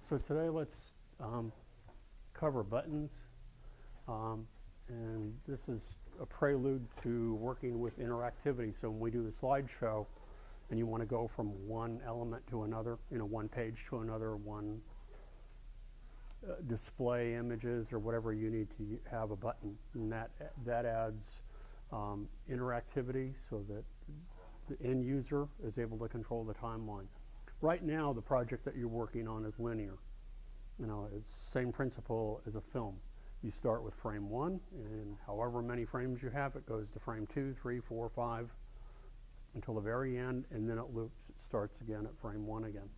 So today let's cover buttons, and this is a prelude to working with interactivity. So when we do the slideshow and you want to go from one element to another, one page to another, one display images or whatever, you need to have a button, and that adds interactivity so that the end user is able to control the timeline. Right now, the project that you're working on is linear. It's the same principle as a film. You start with frame 1, and however many frames you have, it goes to frame 2, 3, 4, 5, until the very end, and then it loops. It starts again at frame 1 again.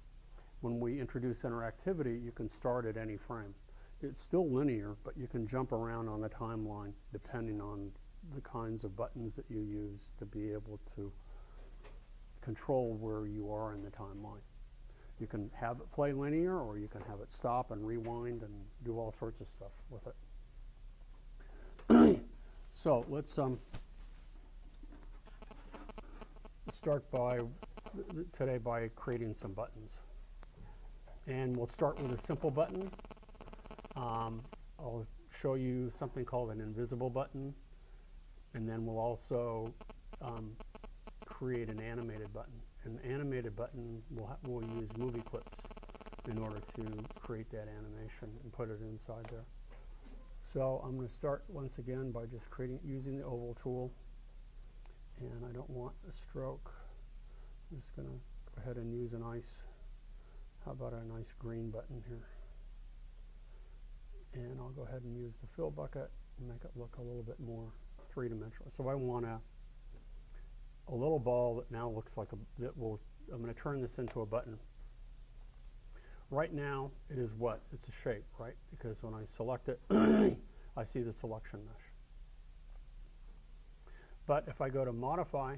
When we introduce interactivity, you can start at any frame. It's still linear, but you can jump around on the timeline depending on the kinds of buttons that you use to be able to control where you are in the timeline. You can have it play linear, or you can have it stop and rewind and do all sorts of stuff with it. So let's start today by creating some buttons. And we'll start with a simple button. I'll show you something called an invisible button, and then we'll also create an animated button. An animated button, we'll use MovieClips in order to create that animation and put it inside there. So I'm going to start once again by just using the oval tool, and I don't want a stroke. I'm just going to go ahead and use how about a nice green button here? And I'll go ahead and use the fill bucket and make it look a little bit more three-dimensional. So I want a little ball that now looks like I'm going to turn this into a button. Right now, it is what? It's a shape, right? Because when I select it, I see the selection mesh. But if I go to Modify,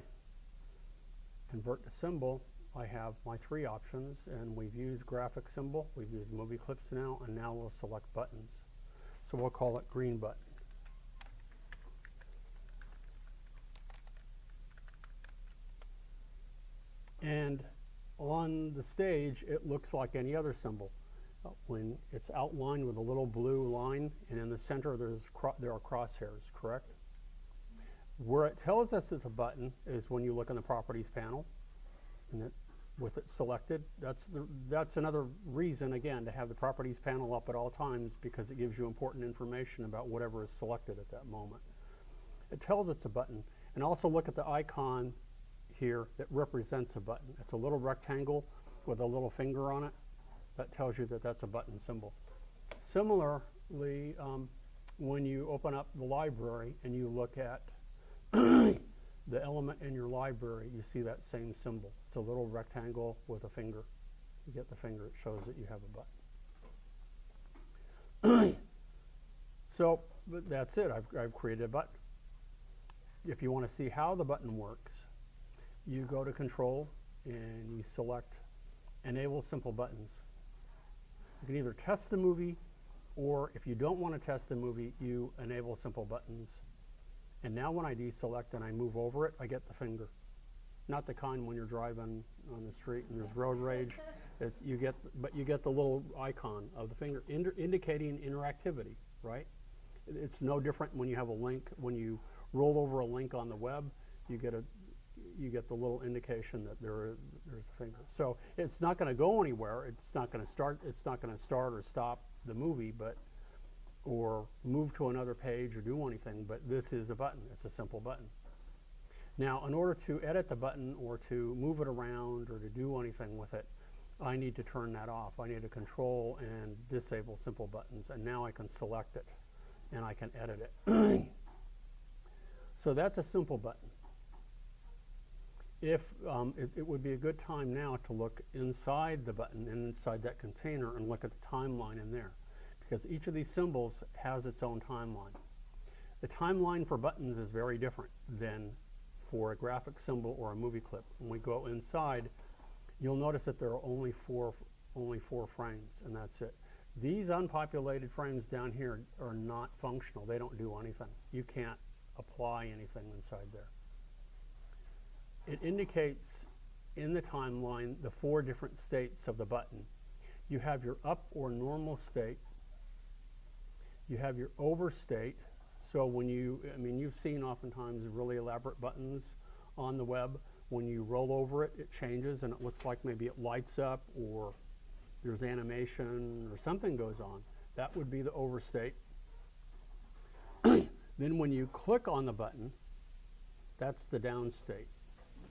Convert to Symbol, I have my 3 options, and we've used graphic symbol, we've used MovieClips now, and now we'll select buttons. So we'll call it green button. And on the stage, it looks like any other symbol. When it's outlined with a little blue line, and in the center there are crosshairs, correct? Where it tells us it's a button is when you look in the Properties panel, and with it selected. That's another reason, again, to have the Properties panel up at all times, because it gives you important information about whatever is selected at that moment. It tells it's a button. And also look at the icon here that represents a button. It's a little rectangle with a little finger on it. That tells you that that's a button symbol. Similarly, when you open up the library and you look at the element in your library, you see that same symbol. It's a little rectangle with a finger. You get the finger, it shows that you have a button. So but that's it. I've created a button. If you want to see how the button works, you go to Control and you select Enable Simple Buttons. You can either test the movie, or if you don't want to test the movie, you enable Simple Buttons. And now when I deselect and I move over it, I get the finger. Not the kind when you're driving on the street and there's road rage. But you get the little icon of the finger indicating interactivity, right? It's no different when you have a link. When you roll over a link on the web, you get the little indication that there's a finger. So it's not going to go anywhere. It's not going to start. It's not going to start or stop the movie, or move to another page or do anything. But this is a button. It's a simple button. Now, in order to edit the button or to move it around or to do anything with it, I need to turn that off. I need to Control and disable Simple Buttons, and now I can select it and I can edit it. So that's a simple button. It would be a good time now to look inside the button and inside that container and look at the timeline in there, because each of these symbols has its own timeline. The timeline for buttons is very different than for a graphic symbol or a movie clip. When we go inside, you'll notice that there are only four frames, and that's it. These unpopulated frames down here are not functional. They don't do anything. You can't apply anything inside there. It indicates in the timeline the 4 different states of the button. You have your up or normal state. You have your overstate. So when you've seen oftentimes really elaborate buttons on the web. When you roll over it, it changes and it looks like maybe it lights up or there's animation or something goes on. That would be the overstate. Then when you click on the button, that's the downstate.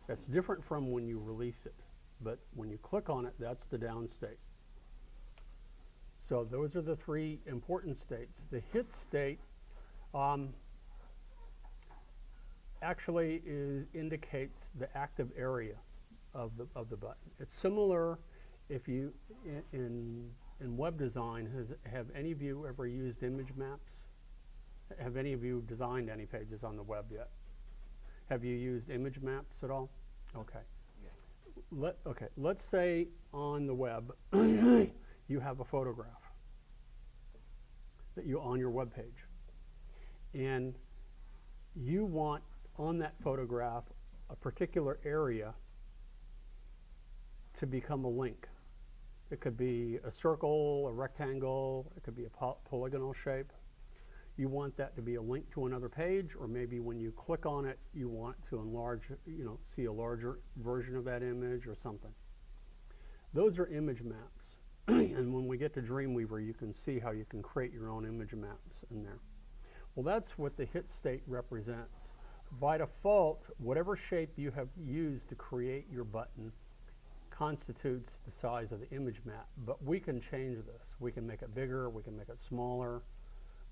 That's different from when you release it. But when you click on it, that's the downstate. So those are the three important states. The hit state actually indicates the active area of the button. It's similar if you, in web design, have any of you ever used image maps? Have any of you designed any pages on the web yet? Have you used image maps at all? Okay. Yeah. Let's say on the web you have a photograph that you on your web page, and you want on that photograph a particular area to become a link. It could be a circle, a rectangle, it could be a polygonal shape. You want that to be a link to another page, or maybe when you click on it, you want to enlarge, see a larger version of that image or something. Those are image maps. And when we get to Dreamweaver, you can see how you can create your own image maps in there. Well, that's what the hit state represents. By default, whatever shape you have used to create your button constitutes the size of the image map, but we can change this. We can make it bigger, we can make it smaller,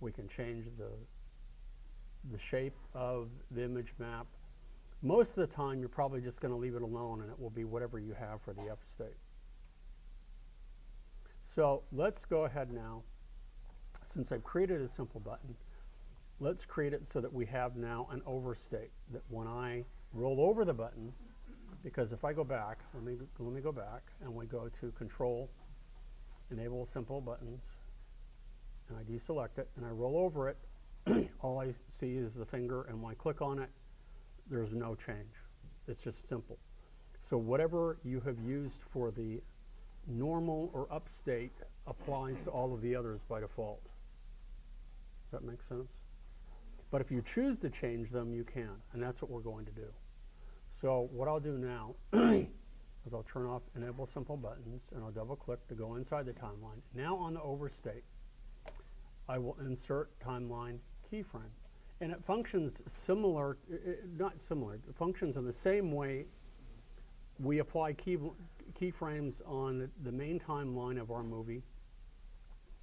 we can change the shape of the image map. Most of the time, you're probably just going to leave it alone, and it will be whatever you have for the up state. So let's go ahead now. Since I've created a simple button, let's create it so that we have now an overstate, that when I roll over the button, because if I go back, let me go back, and we go to Control, Enable Simple Buttons, and I deselect it, and I roll over it, all I see is the finger, and when I click on it, there's no change. It's just simple. So whatever you have used for the normal or up state applies to all of the others by default. Does that make sense? But if you choose to change them, you can, and that's what we're going to do. So what I'll do now is I'll turn off Enable Simple Buttons, and I'll double click to go inside the timeline. Now on the overstate, I will insert timeline keyframe. And it functions similar, not similar, it functions in the same way we apply keyframes on the main timeline of our movie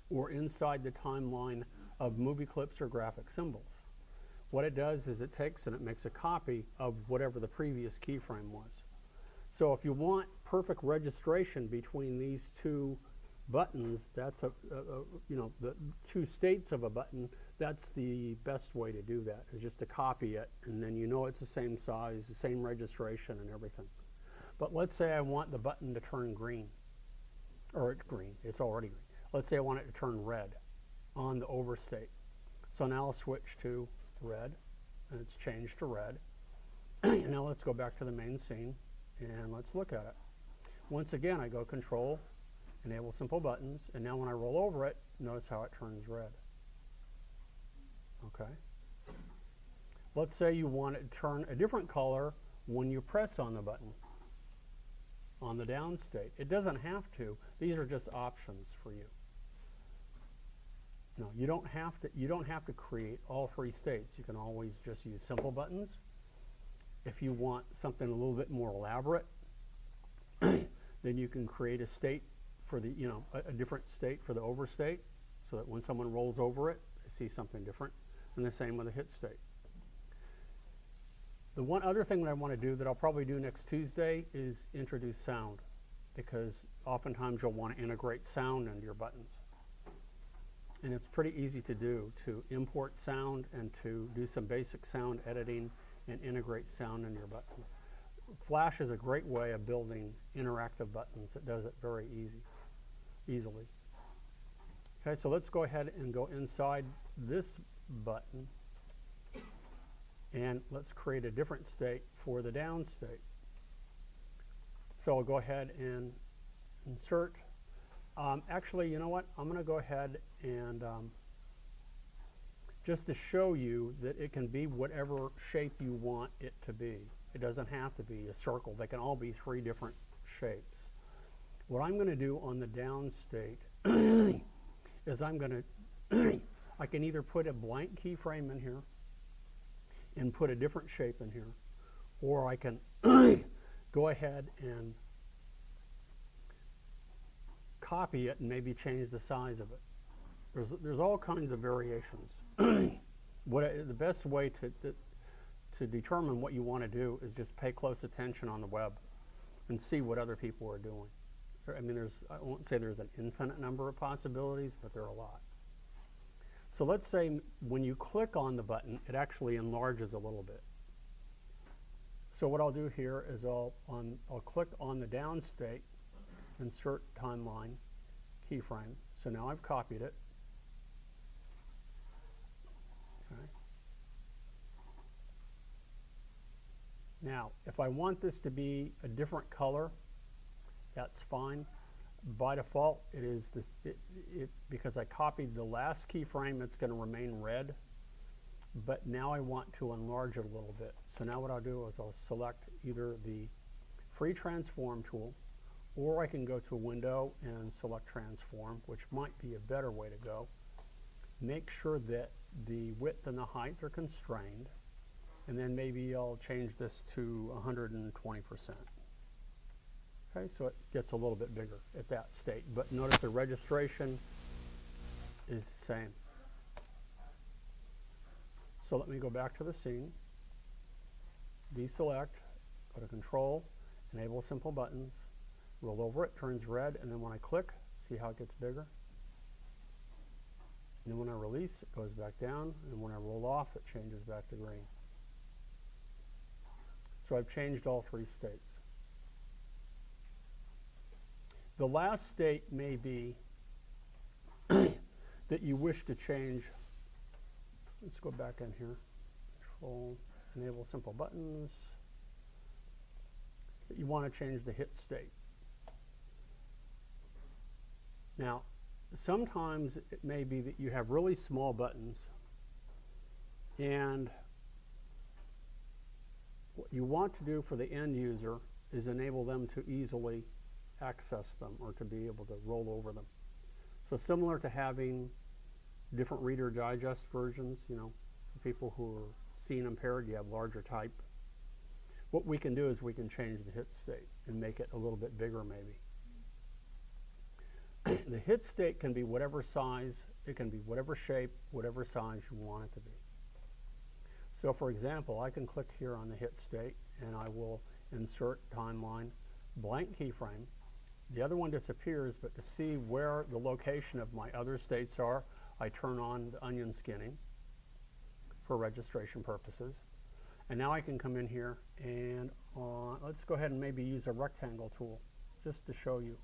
or inside the timeline of movie clips or graphic symbols. What it does is it takes and it makes a copy of whatever the previous keyframe was. So if you want perfect registration between these two buttons, that's the two states of a button, that's the best way to do that, is just to copy it, and then you know it's the same size, the same registration and everything. But let's say I want the button to turn green, or it's green, it's already green. Let's say I want it to turn red on the overstate. So now I'll switch to red, and it's changed to red. Now let's go back to the main scene, and let's look at it. Once again, I go Control, Enable Simple Buttons, and now when I roll over it, notice how it turns red. Okay. Let's say you want it to turn a different color when you press on the button, on the downstate. It doesn't have to. These are just options for you. No, you don't have to create all three states. You can always just use simple buttons. If you want something a little bit more elaborate, then you can create a state for the, a different state for the overstate, so that when someone rolls over it, they see something different. And the same with the hit state. The one other thing that I want to do that I'll probably do next Tuesday is introduce sound, because oftentimes you'll want to integrate sound into your buttons. And it's pretty easy to do, to import sound and to do some basic sound editing and integrate sound into your buttons. Flash is a great way of building interactive buttons. It does it very easily. Okay, so let's go ahead and go inside this button, and let's create a different state for the down state. So I'll go ahead and insert Actually, you know what? I'm going to go ahead and just to show you that it can be whatever shape you want it to be. It doesn't have to be a circle. They can all be 3 different shapes. What I'm going to do on the downstate is I'm going to, I can either put a blank keyframe in here and put a different shape in here, or I can go ahead and copy it and maybe change the size of it. There's all kinds of variations. The best way to determine what you want to do is just pay close attention on the web and see what other people are doing. I mean, I won't say there's an infinite number of possibilities, but there are a lot. So let's say when you click on the button, it actually enlarges a little bit. So what I'll do here is I'll click on the downstate, insert timeline, keyframe. So now I've copied it. Okay. Now, if I want this to be a different color, that's fine. By default, it is this. Because I copied the last keyframe, it's going to remain red. But now I want to enlarge it a little bit. So now what I'll do is I'll select either the free transform tool, or I can go to Window and select Transform, which might be a better way to go. Make sure that the width and the height are constrained, and then maybe I'll change this to 120%. Okay, so it gets a little bit bigger at that state. But notice the registration is the same. So let me go back to the scene, deselect, go to Control, enable Simple Buttons, roll over it, turns red, and then when I click, see how it gets bigger? And then when I release, it goes back down, and when I roll off, it changes back to green. So I've changed all 3 states. The last state may be that you wish to change. Let's go back in here. Control, enable Simple Buttons. That you want to change the hit state. Now, sometimes it may be that you have really small buttons, and what you want to do for the end user is enable them to easily access them or to be able to roll over them. So similar to having different Reader Digest versions, you know, for people who are seeing impaired, you have larger type. What we can do is we can change the hit state and make it a little bit bigger maybe. The hit state can be whatever size, it can be whatever shape, whatever size you want it to be. So for example, I can click here on the hit state and I will insert timeline, blank keyframe. The other one disappears, but to see where the location of my other states are, I turn on the onion skinning for registration purposes. And now I can come in here and let's go ahead and maybe use a rectangle tool just to show you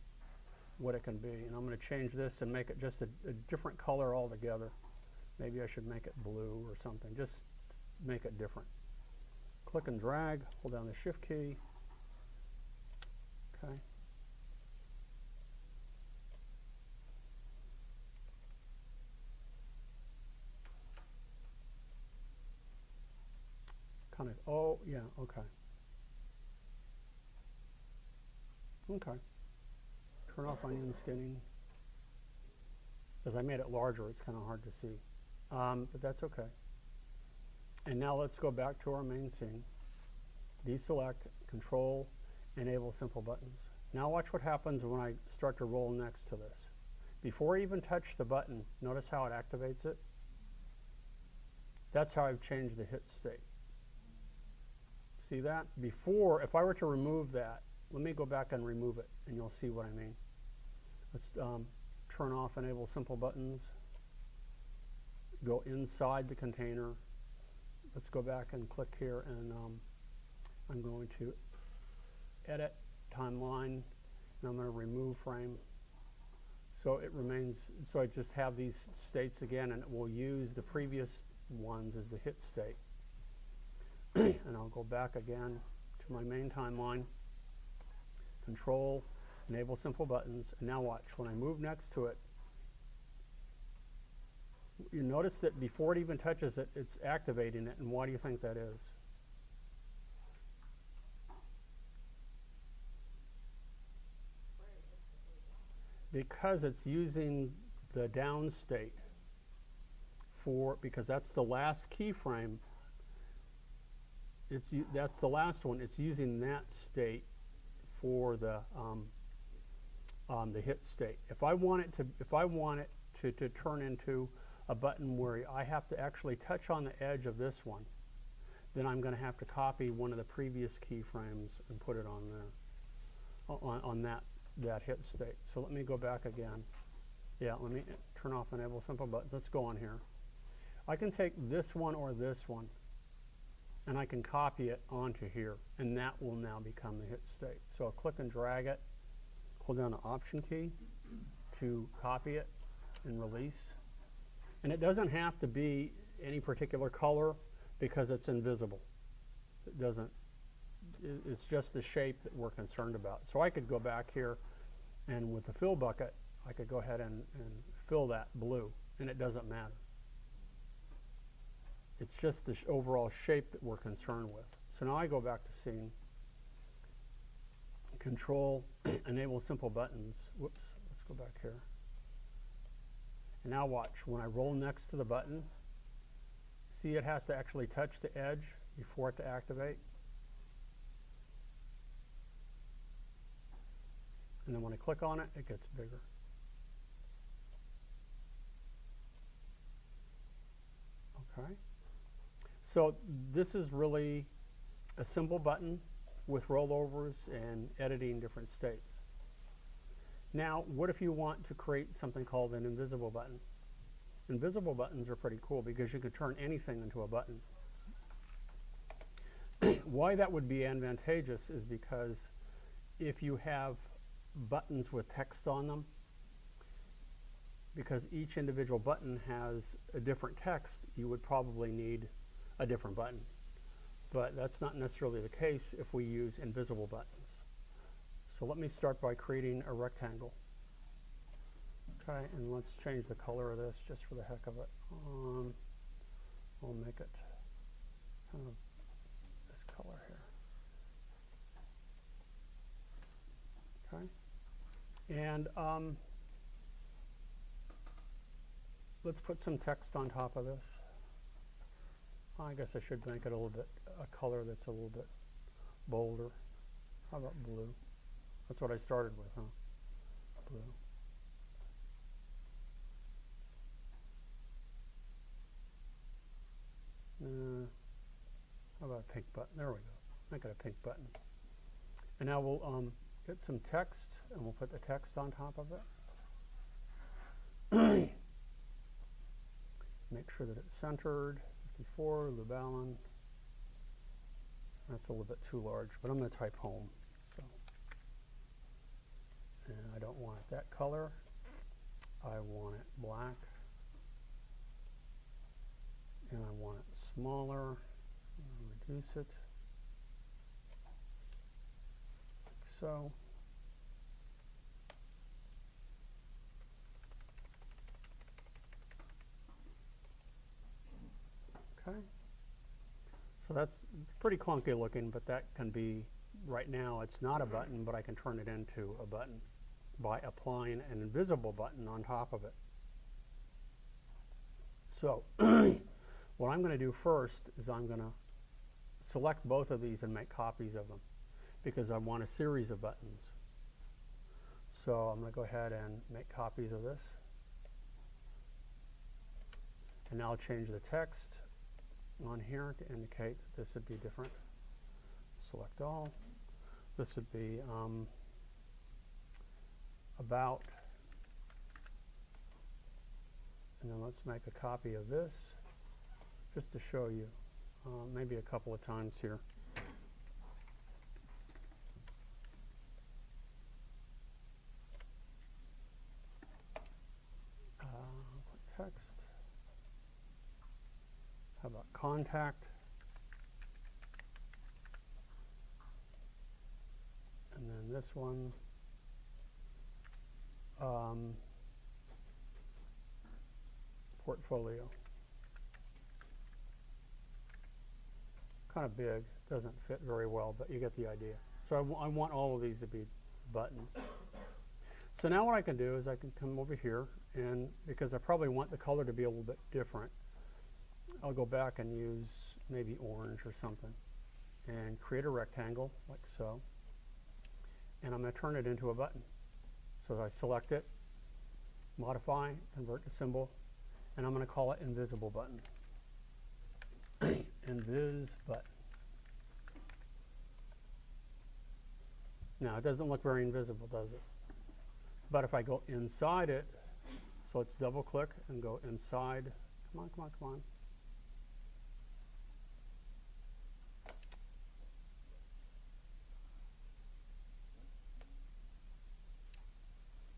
what it can be. And I'm going to change this and make it just a different color altogether. Maybe I should make it blue or something. Just make it different. Click and drag, hold down the Shift key. Okay. Kind of, oh, yeah, okay. Okay. Turn off onion skinning. As I made it larger, it's kind of hard to see. But that's okay. And now let's go back to our main scene. Deselect, Control, enable Simple Buttons. Now watch what happens when I start to roll next to this. Before I even touch the button, notice how it activates it? That's how I've changed the hit state. See that? Before, if I were to remove that, let me go back and remove it, and you'll see what I mean. Let's turn off Enable Simple Buttons. Go inside the container. Let's go back and click here, and I'm going to edit timeline, and I'm going to remove frame. So it remains, so I just have these states again, and it will use the previous ones as the hit state. And I'll go back again to my main timeline, Control, enable simple buttons, and now watch. When I move next to it, you notice that before it even touches it, it's activating it, and why do you think that is? Because it's using the downstate because that's the last keyframe. That's the last one. It's using that state for the hit state. If I want it to turn into a button where I have to actually touch on the edge of this one, then I'm going to have to copy one of the previous keyframes and put it on there, on that hit state. So let me go back again. Yeah, let me turn off enable simple buttons. Let's go on here. I can take this one or this one, and I can copy it onto here, and that will now become the hit state. So I'll click and drag it, hold down the Option key to copy it and release. And it doesn't have to be any particular color because it's invisible. It doesn't, it's just the shape that we're concerned about. So I could go back here, and with the fill bucket, I could go ahead and fill that blue, and it doesn't matter. It's just the overall shape that we're concerned with. So now I go back to Scene, Control, Enable Simple Buttons. Whoops, let's go back here. And now watch, when I roll next to the button, see it has to actually touch the edge before it to activate. And then when I click on it, it gets bigger. Okay. So this is really a simple button with rollovers and editing different states. Now, what if you want to create something called an invisible button? Invisible buttons are pretty cool because you can turn anything into a button. Why that would be advantageous is because if you have buttons with text on them, because each individual button has a different text, you would probably need a different button. But that's not necessarily the case if we use invisible buttons. So let me start by creating a rectangle. Okay, and let's change the color of this just for the heck of it. We'll make it kind of this color here. Okay, and let's put some text on top of this. I guess I should make it a color that's a little bit bolder. How about blue? That's what I started with, huh? Blue. How about a pink button? There we go. Make it a pink button. And now we'll get some text, and we'll put the text on top of it. Make sure that it's centered. 54, Llewellyn. That's a little bit too large, but I'm going to type home. So, and I don't want it that color. I want it black. And I want it smaller. Reduce it. Like so. Okay. So that's pretty clunky looking, but that can be, right now it's not a button, but I can turn it into a button by applying an invisible button on top of it. So what I'm going to do first is I'm going to select both of these and make copies of them because I want a series of buttons. So I'm going to go ahead and make copies of this. And now I'll change the text on here to indicate that this would be different. Select all. This would be about. And then let's make a copy of this just to show you maybe a couple of times here. Put text. How about contact? And then this one, portfolio. Kind of big, doesn't fit very well, but you get the idea. So I want all of these to be buttons. So now what I can do is I can come over here, and because I probably want the color to be a little bit different, I'll go back and use maybe orange or something and create a rectangle like so, and I'm going to turn it into a button. So I select it, modify, convert to symbol, and I'm going to call it invisible button. Invis button. Now it doesn't look very invisible, does it? But if I go inside it, so let's double click and go inside. Come on, come on, come on.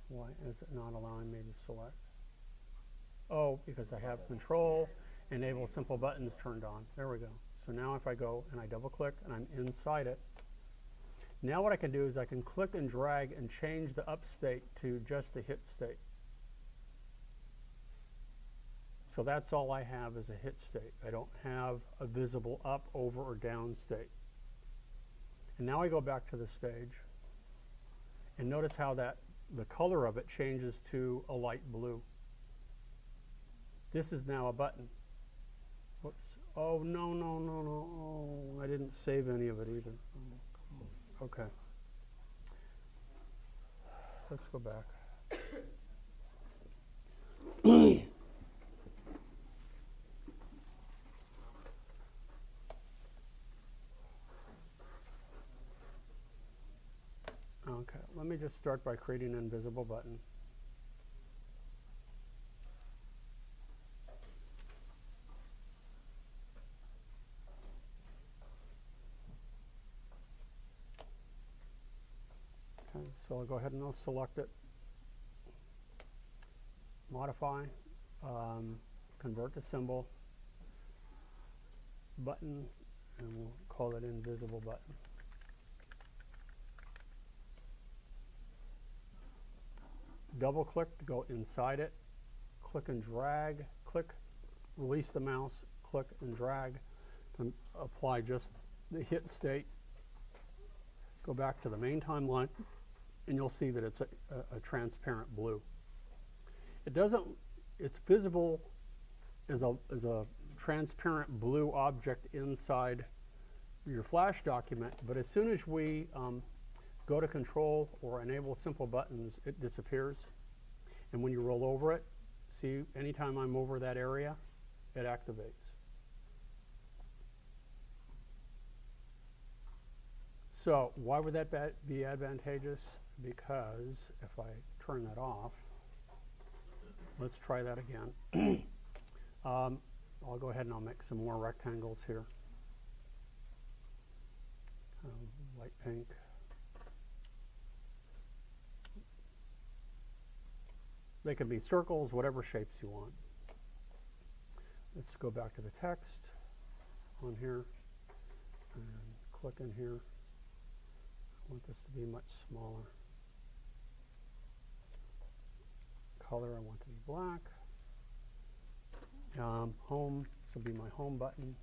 Why is it not allowing me to select? Oh, because I have control, enable simple buttons turned on. There we go. So now if I go and I double click and I'm inside it, now what I can do is I can click and drag and change the up state to just the hit state. So that's all I have is a hit state. I don't have a visible up, over, or down state. And now I go back to the stage and notice how that the color of it changes to a light blue. This is now a button. Whoops. Oh, no, no, no, no. Oh, I didn't save any of it either. Oh, okay. Let's go back. Okay, let me just start by creating an invisible button. Okay, so I'll go ahead and I'll select it, modify, convert to symbol, button, and we'll call it invisible button. Double click to go inside it, click and drag, click, release the mouse, click and drag to apply just the hit state. Go back to the main timeline and you'll see that it's a transparent blue. It doesn't, it's visible as a transparent blue object inside your Flash document, but as soon as we go to control or enable simple buttons, it disappears. And when you roll over it, see, anytime I'm over that area, it activates. So why would that be advantageous? Because if I turn that off, let's try that again. I'll go ahead and I'll make some more rectangles here. Light pink. They can be circles, whatever shapes you want. Let's go back to the text on here and click in here. I want this to be much smaller. Color, I want to be black. Home, this will be my home button.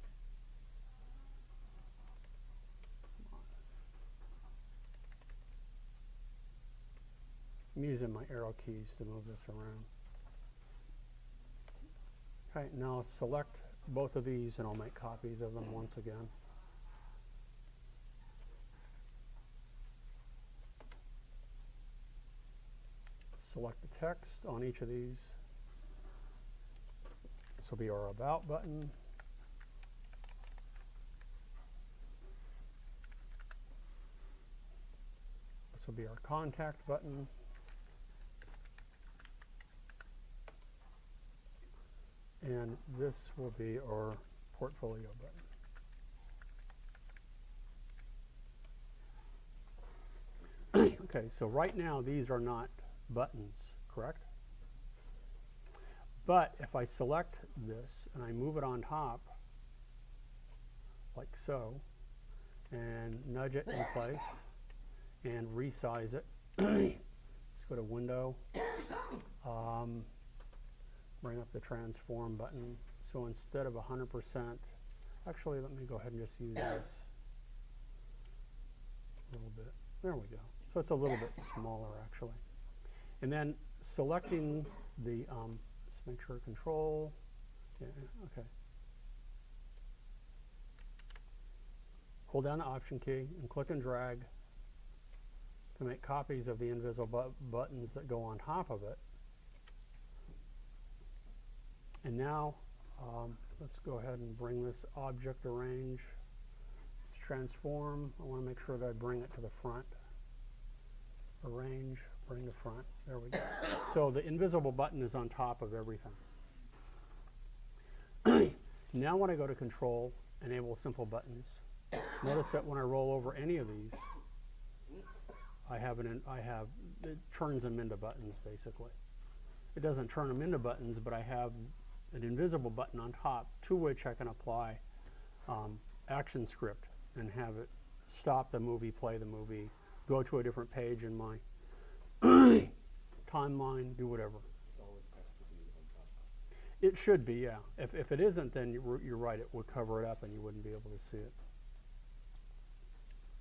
I'm using my arrow keys to move this around. Okay, now I'll select both of these and I'll make copies of them once again. Select the text on each of these. This will be our About button. This will be our Contact button. And this will be our Portfolio button. Okay, so right now these are not buttons, correct? But if I select this and I move it on top, like so, and nudge it in place and resize it, let's go to Window, bring up the Transform button. So instead of 100%, actually let me go ahead and just use this a little bit. There we go. So it's a little bit smaller actually. And then selecting the, let's make sure Control, yeah, okay. Hold down the Option key and click and drag to make copies of the invisible buttons that go on top of it. And now let's go ahead and bring this object arrange. Let's transform. I want to make sure that I bring it to the front. Arrange, bring to front. There we go. So the invisible button is on top of everything. Now when I go to Control, Enable Simple Buttons, notice that when I roll over any of these, it turns them into buttons basically. It doesn't turn them into buttons, but I have an invisible button on top to which I can apply action script and have it stop the movie, play the movie, go to a different page in my timeline, do whatever. It always has to be on top. It should be, yeah. If it isn't, then you're right, it would cover it up and you wouldn't be able to see it.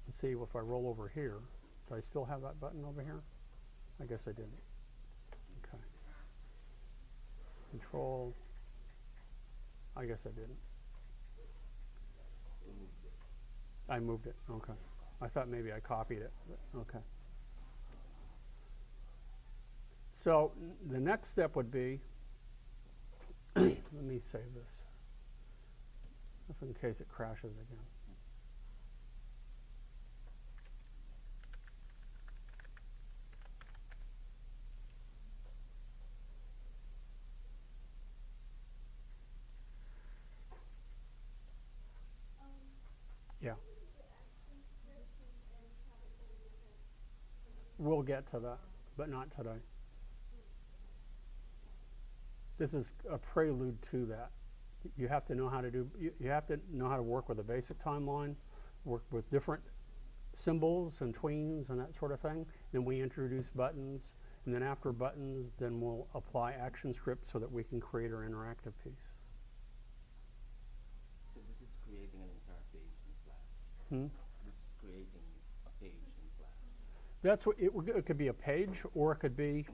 Let's see if I roll over here. Do I still have that button over here? I guess I didn't. Okay. Control. I guess I didn't. I moved it. Okay. I thought maybe I copied it. Okay. So the next step would be, let me save this, if in case it crashes again. Yeah. We'll get to that, but not today. This is a prelude to that. You have to know how to do, you have to know how to work with a basic timeline, work with different symbols and tweens and that sort of thing. Then we introduce buttons, and then after buttons, then we'll apply action script so that we can create our interactive piece. So this is creating an entire page in Flash. Hmm? This is creating a page in Flash. That's what it could be, a page, or it could be,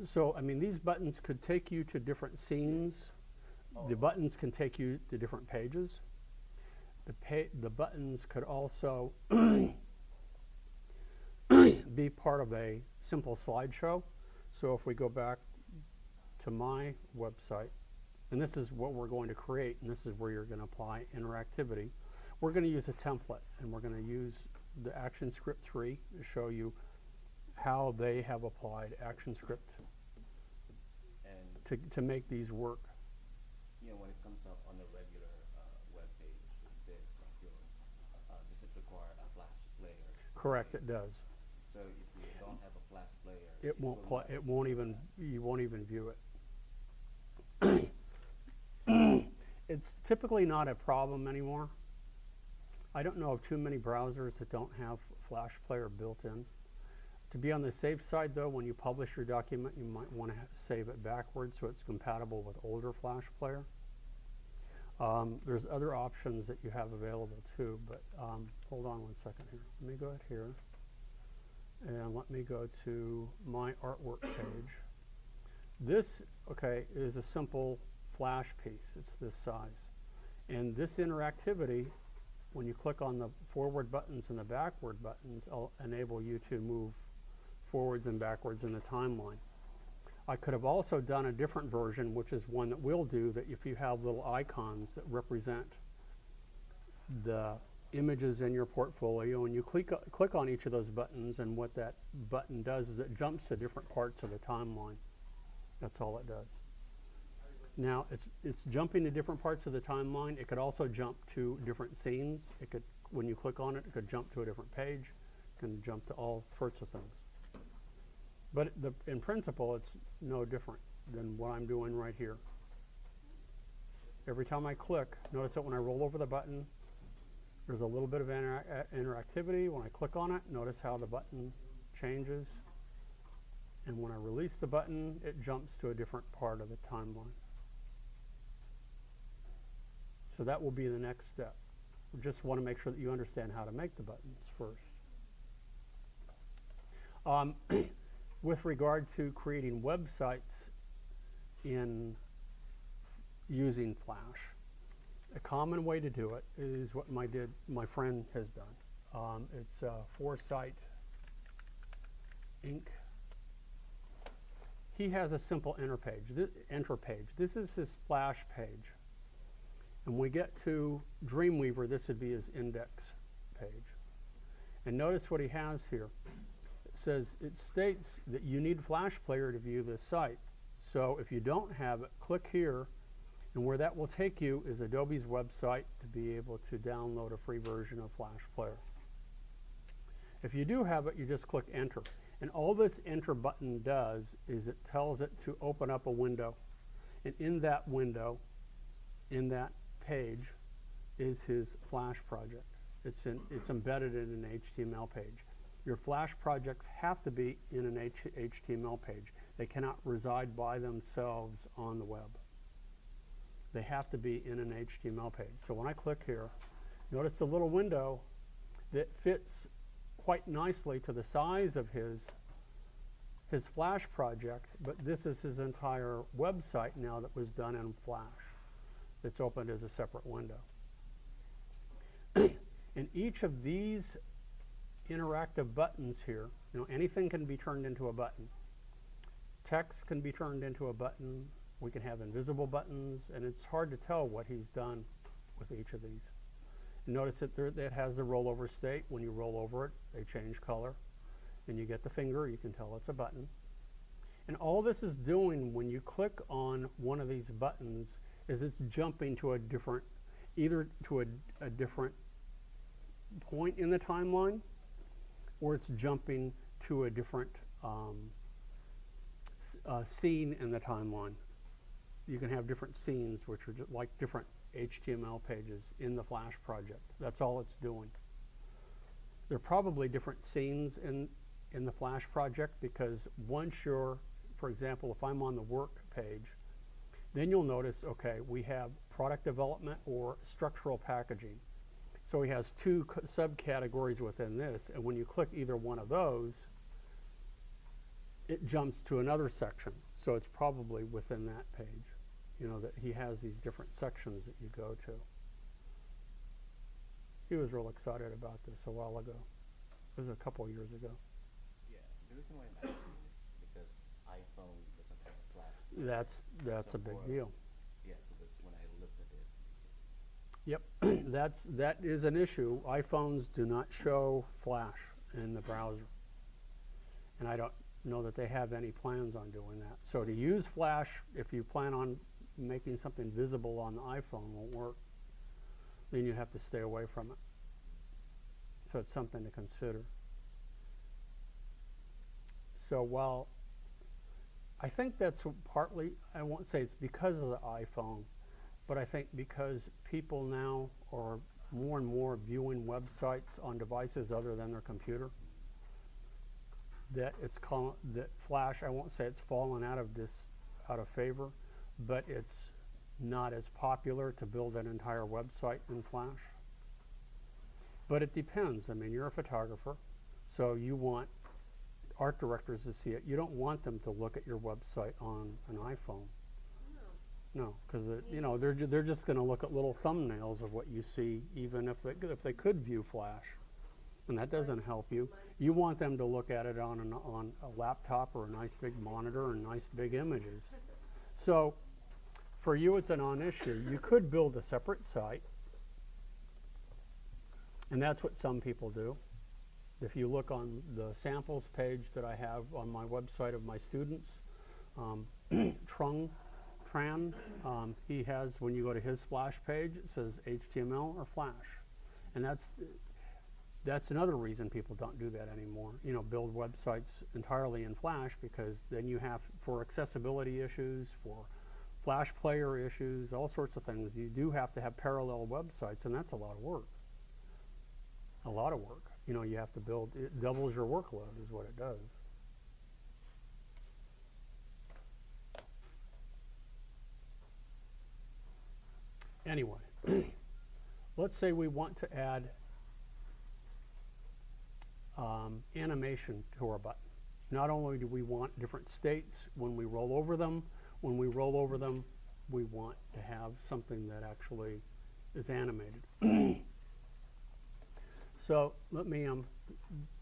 so I mean these buttons could take you to different scenes. Oh. The buttons can take you to different pages. The buttons could also be part of a simple slideshow. So if we go back to my website, and this is what we're going to create, and this is where you're going to apply interactivity. We're going to use a template, and we're going to use the ActionScript 3 to show you how they have applied ActionScript and to make these work. You know, when it comes up on the regular web page like this, like yours, does it require a Flash player? Correct, it does. So if you don't have a Flash player, It won't play. It won't even. You won't even view it. It's typically not a problem anymore. I don't know of too many browsers that don't have Flash Player built in. To be on the safe side though, when you publish your document, you might want to save it backwards so it's compatible with older Flash Player. There's other options that you have available too, but hold on one second here. Let me go ahead here and let me go to my artwork page. This, okay, is a simple Flash piece. It's this size. And this interactivity, when you click on the forward buttons and the backward buttons, will enable you to move forwards and backwards in the timeline. I could have also done a different version, which is one that we'll do, that if you have little icons that represent the images in your portfolio, and you click on each of those buttons, and what that button does is it jumps to different parts of the timeline. That's all it does. Now, it's jumping to different parts of the timeline. It could also jump to different scenes. It could, when you click on it, it could jump to a different page. It can jump to all sorts of things. But in principle, it's no different than what I'm doing right here. Every time I click, notice that when I roll over the button, there's a little bit of interactivity. When I click on it, notice how the button changes. And when I release the button, it jumps to a different part of the timeline. So that will be the next step. We just want to make sure that you understand how to make the buttons first. With regard to creating websites in using Flash, a common way to do it is what my friend has done. It's Foresight Inc. He has a simple enter page. This is his splash page. And when we get to Dreamweaver, this would be his index page. And notice what he has here. It states that you need Flash Player to view this site. So if you don't have it, click here, and where that will take you is Adobe's website to be able to download a free version of Flash Player. If you do have it, you just click enter. And all this enter button does is it tells it to open up a window. And in that window, in that page, is his Flash project. It's embedded in an HTML page. Your Flash projects have to be in an HTML page. They cannot reside by themselves on the web. They have to be in an HTML page. So when I click here, notice the little window that fits quite nicely to the size of his Flash project, but this is his entire website now that was done in Flash. It's opened as a separate window. And each of these interactive buttons here, anything can be turned into a button. Text can be turned into a button. We can have invisible buttons, and it's hard to tell what he's done with each of these. Notice that it has the rollover state. When you roll over it, they change color. And you get the finger, you can tell it's a button. And all this is doing when you click on one of these buttons is it's jumping to a different, either to a different point in the timeline, or it's jumping to a different scene in the timeline. You can have different scenes, which are just like different HTML pages in the Flash project. That's all it's doing. There are probably different scenes in the Flash project, because once you're, for example, if I'm on the work page, then you'll notice, okay, we have product development or structural packaging. So he has two subcategories within this, and when you click either one of those, it jumps to another section. So it's probably within that page, that he has these different sections that you go to. He was real excited about this a while ago. It was a couple years ago. Yeah, the reason why I'm asking is because iPhone doesn't have Flash. That's a big deal. Yeah, so that's when I looked at it. Yep, that is an issue. iPhones do not show Flash in the browser. And I don't know that they have any plans on doing that. So to use Flash, if you plan on making something visible on the iPhone, won't work. Then you have to stay away from it. So it's something to consider. So while I think that's partly, I won't say it's because of the iPhone, but I think because people now are more and more viewing websites on devices other than their computer, that that Flash, I won't say it's fallen out of favor, but it's not as popular to build an entire website in Flash. But it depends. I mean, you're a photographer, so you want art directors to see it. You don't want them to look at your website on an iPhone. No, because they're just going to look at little thumbnails of what you see, even if they could view Flash, and that doesn't help you. You want them to look at it on a laptop or a nice big monitor and nice big images. So for you, it's a non-issue. You could build a separate site, and that's what some people do. If you look on the samples page that I have on my website of my students, Tran, he has, when you go to his Splash page, it says HTML or Flash. And that's another reason people don't do that anymore. Build websites entirely in Flash, because then you have, for accessibility issues, for Flash player issues, all sorts of things, you do have to have parallel websites, and that's a lot of work. A lot of work. You have to build, it doubles your workload is what it does. Anyway, let's say we want to add animation to our button. Not only do we want different states when we roll over them, we want to have something that actually is animated. So let me,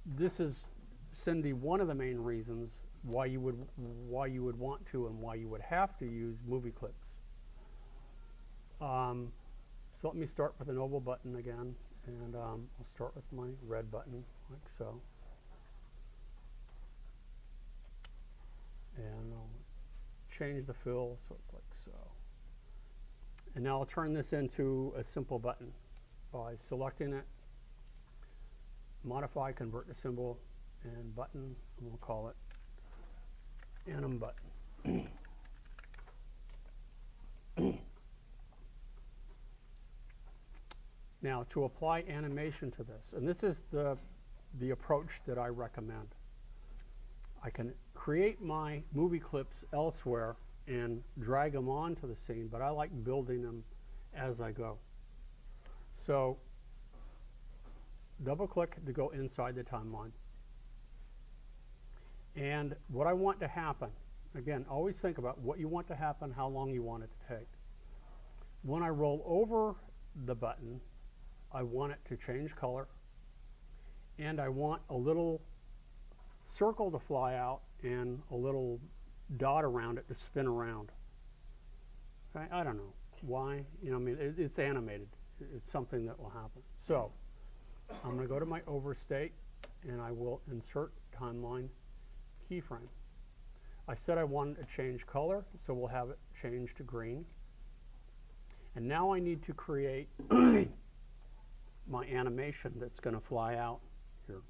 this is, Cindy, one of the main reasons why you would want to and why you would have to use MovieClips. So let me start with an oval button again, and I'll start with my red button, like so. And I'll change the fill so it's like so. And now I'll turn this into a simple button by selecting it, modify, convert to symbol, and button, and we'll call it anim button. Now, to apply animation to this, and this is the approach that I recommend. I can create my movie clips elsewhere and drag them onto the scene, but I like building them as I go. So, double-click to go inside the timeline. And what I want to happen, again, always think about what you want to happen, how long you want it to take. When I roll over the button, I want it to change color, and I want a little circle to fly out and a little dot around it to spin around. Okay? I don't know why. You know, I mean, it's animated. It's something that will happen. So I'm going to go to my overstate, and I will insert timeline keyframe. I said I wanted to change color, so we'll have it change to green. And now I need to create my animation that's going to fly out here.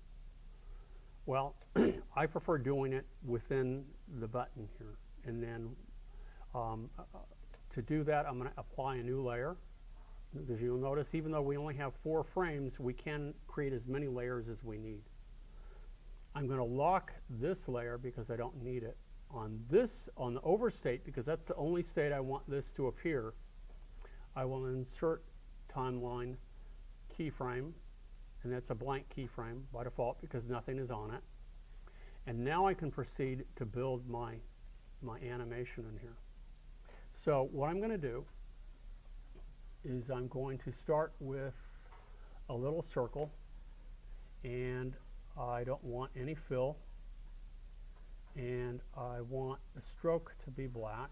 Well, I prefer doing it within the button here. And then to do that, I'm going to apply a new layer. Because you'll notice, even though we only have 4 frames, we can create as many layers as we need. I'm going to lock this layer because I don't need it. On the overstate, because that's the only state I want this to appear, I will insert timeline keyframe, and that's a blank keyframe by default because nothing is on it. And now I can proceed to build my animation in here. So what I'm going to do is I'm going to start with a little circle, and I don't want any fill, and I want the stroke to be black,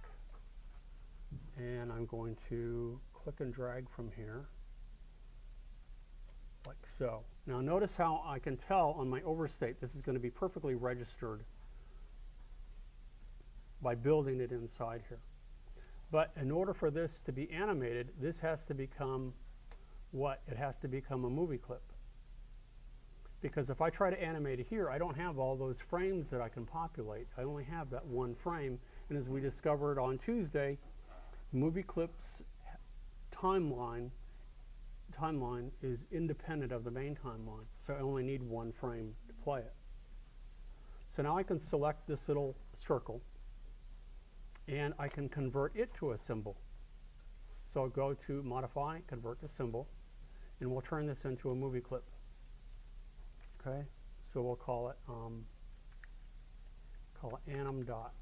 and I'm going to click and drag from here like so. Now notice how I can tell on my overstate this is going to be perfectly registered by building it inside here. But in order for this to be animated, this has to become what? It has to become a movie clip. Because if I try to animate it here, I don't have all those frames that I can populate. I only have that one frame. And as we discovered on Tuesday, MovieClip's timeline is independent of the main timeline. So I only need one frame to play it. So now I can select this little circle, and I can convert it to a symbol. So I'll go to Modify, Convert to Symbol, and we'll turn this into a movie clip. Okay, so we'll call it anim dot.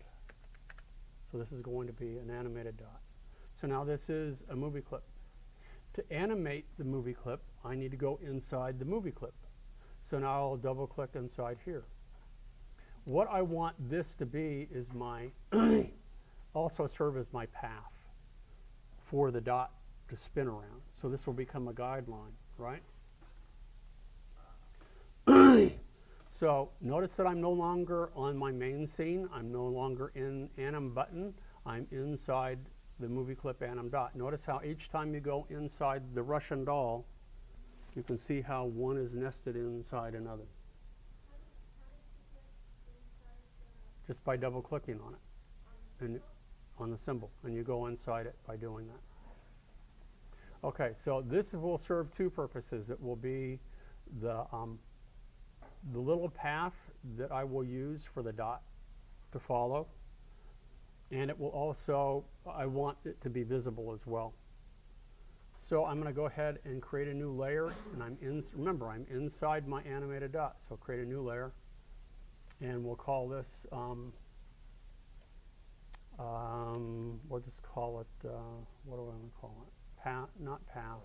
So this is going to be an animated dot. So now this is a movie clip. To animate the movie clip, I need to go inside the movie clip. So now I'll double click inside here. What I want this to be is my also serve as my path for the dot to spin around. So this will become a guideline, right? So notice that I'm no longer on my main scene. I'm no longer in anim button. I'm inside the movie clip anim dot. Notice how each time you go inside the Russian doll, you can see how one is nested inside another. Just by double clicking on it and on the symbol, and you go inside it by doing that. Okay, so this will serve 2 purposes. It will be the little path that I will use for the dot to follow, and it will also, I want it to be visible as well. So I'm going to go ahead and create a new layer, and remember, I'm inside my animated dot. So create a new layer, and we'll call this, we'll just call it, what do I want to call it? Path, not path.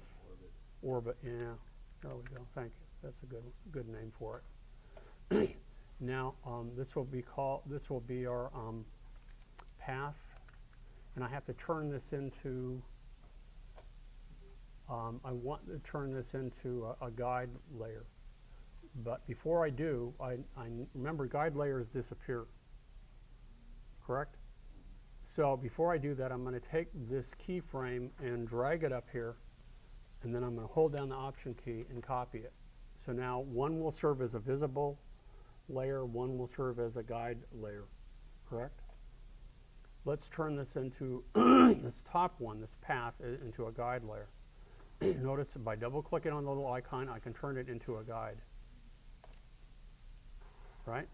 Orbit, yeah. There we go. Thank you. That's a good name for it. Now this will be our path, and I have to turn this into. I want to turn this into a guide layer, but before I do, I remember guide layers disappear. Correct? So before I do that, I'm going to take this keyframe and drag it up here, and then I'm going to hold down the Option key and copy it. So now one will serve as a visible layer, one will serve as a guide layer. Correct? Let's turn this into this top one, this path, into a guide layer. Notice that by double clicking on the little icon, I can turn it into a guide. Right?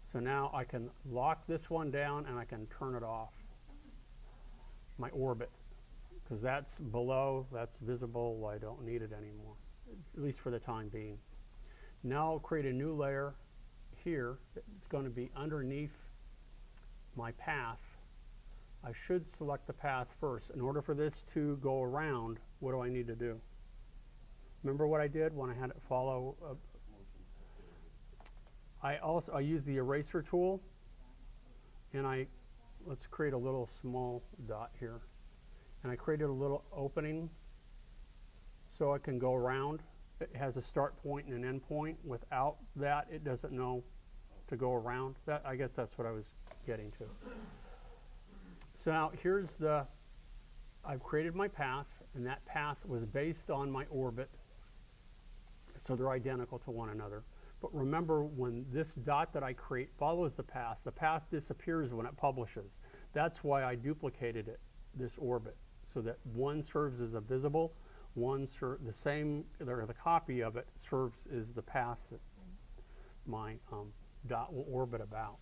So now I can lock this one down and I can turn it off. My orbit, because that's below, that's visible, I don't need it anymore, at least for the time being. Now I'll create a new layer here. It's going to be underneath my path. I should select the path first. In order for this to go around, what do I need to do? Remember what I did when I had it follow? I use the eraser tool, and let's create a little small dot here. And I created a little opening so I can go around. It has a start point and an end point. Without that, it doesn't know to go around. I guess that's what I was getting to. So now I've created my path, and that path was based on my orbit, so they're identical to one another. But remember, when this dot that I create follows the path disappears when it publishes. That's why I duplicated this orbit, so that one serves as a visible, the copy of it serves as the path that my dot will orbit about.